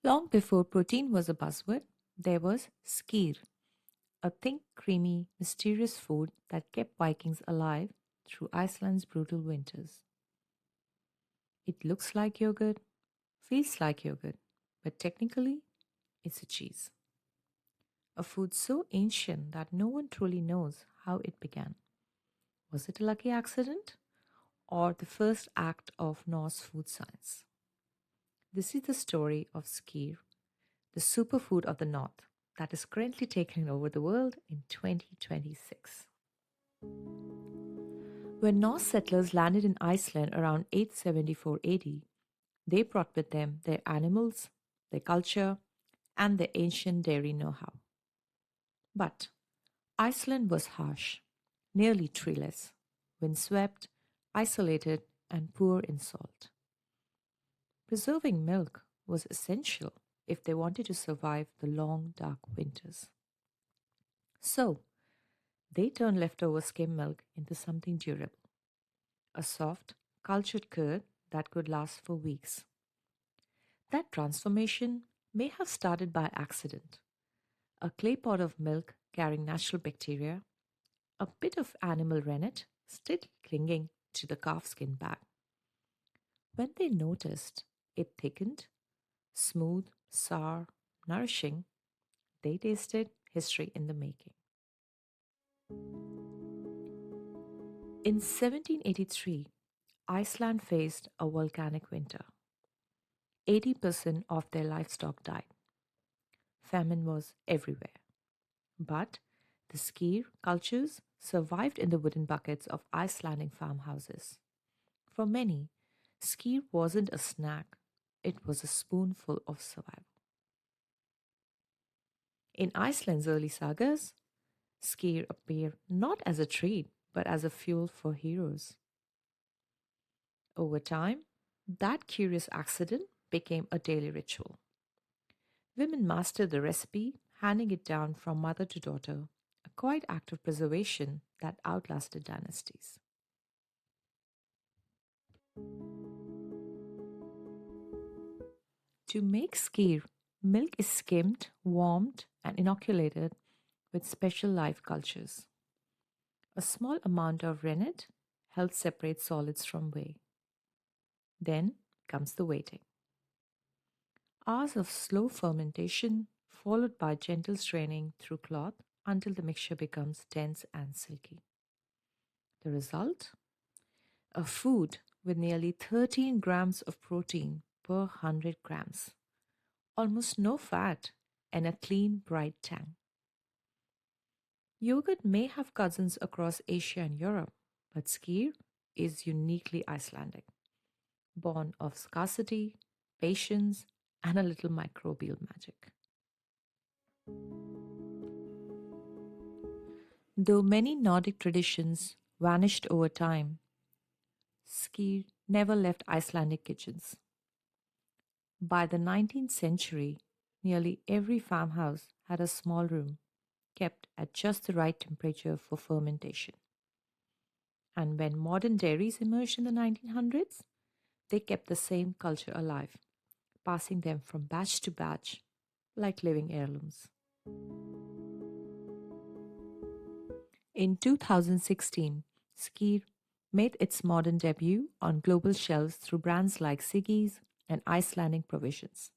Long before protein was a buzzword, there was skyr, a thick, creamy, mysterious food that kept Vikings alive through Iceland's brutal winters. It looks like yogurt, feels like yogurt, but technically, it's a cheese. A food so ancient that no one truly knows how it began. Was it a lucky accident or the first act of Norse food science? This is the story of skyr, the superfood of the North that is currently taking over the world in 2026. When Norse settlers landed in Iceland around 874 AD, they brought with them their animals, their culture, and their ancient dairy know how. But Iceland was harsh, nearly treeless, windswept, isolated, and poor in salt. Preserving milk was essential if they wanted to survive the long, dark winters. So, they turned leftover skim milk into something durable, a soft, cultured curd that could last for weeks. That transformation may have started by accident. A clay pot of milk carrying natural bacteria, a bit of animal rennet still clinging to the calfskin bag. When they noticed it thickened, smooth, sour, nourishing, they tasted history in the making. In 1783, Iceland faced a volcanic winter. 80% of their livestock died. Famine was everywhere. But the skyr cultures survived in the wooden buckets of Icelandic farmhouses. For many, skyr wasn't a snack, it was a spoonful of survival. In Iceland's early sagas, skyr appear not as a treat but as a fuel for heroes. Over time, that curious accident became a daily ritual. Women mastered the recipe, handing it down from mother to daughter, a quiet act of preservation that outlasted dynasties. To make skyr, milk is skimmed, warmed, and inoculated with special live cultures. A small amount of rennet helps separate solids from whey. Then comes the waiting. Hours of slow fermentation, followed by gentle straining through cloth until the mixture becomes dense and silky. The result? A food with nearly 13 grams of protein per 100 grams, almost no fat, and a clean, bright tang. Yogurt may have cousins across Asia and Europe, but skyr is uniquely Icelandic, born of scarcity, patience, and a little microbial magic. Though many Nordic traditions vanished over time, skyr never left Icelandic kitchens. By the 19th century, nearly every farmhouse had a small room kept at just the right temperature for fermentation. And when modern dairies emerged in the 1900s, they kept the same culture alive, passing them from batch to batch like living heirlooms. In 2016, Skyr made its modern debut on global shelves through brands like Siggy's and Icelandic Provisions.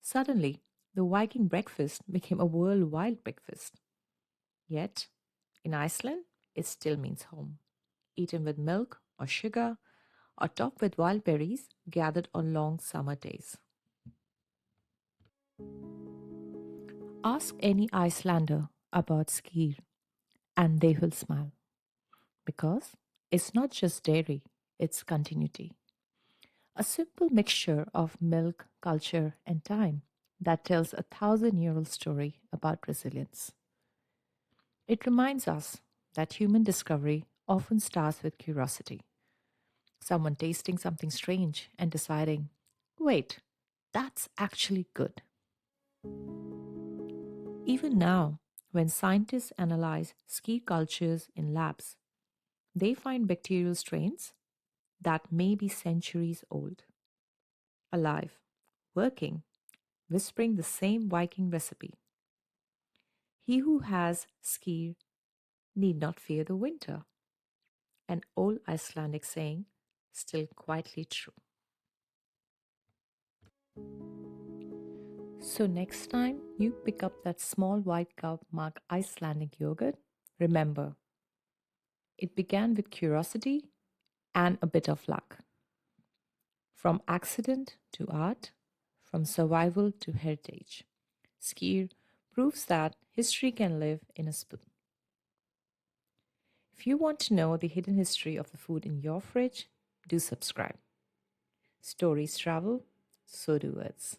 Suddenly, the Viking breakfast became a worldwide breakfast. Yet, in Iceland, it still means home, eaten with milk or sugar or topped with wild berries gathered on long summer days. Ask any Icelander about Skyr and they will smile because it's not just dairy, it's continuity. A simple mixture of milk, culture, and time that tells a 1,000-year old story about resilience. It reminds us that human discovery often starts with curiosity. Someone tasting something strange and deciding, wait, that's actually good. Even now, when scientists analyze ski cultures in labs, they find bacterial strains that may be centuries old, alive, working, whispering the same Viking recipe. He who has Skyr need not fear the winter. An old Icelandic saying, still quietly true. So, next time you pick up that small white cup marked Icelandic yogurt, remember it began with curiosity and a bit of luck. From accident to art, from survival to heritage, Skyr proves that history can live in a spoon. If you want to know the hidden history of the food in your fridge, do subscribe. Stories travel, so do words.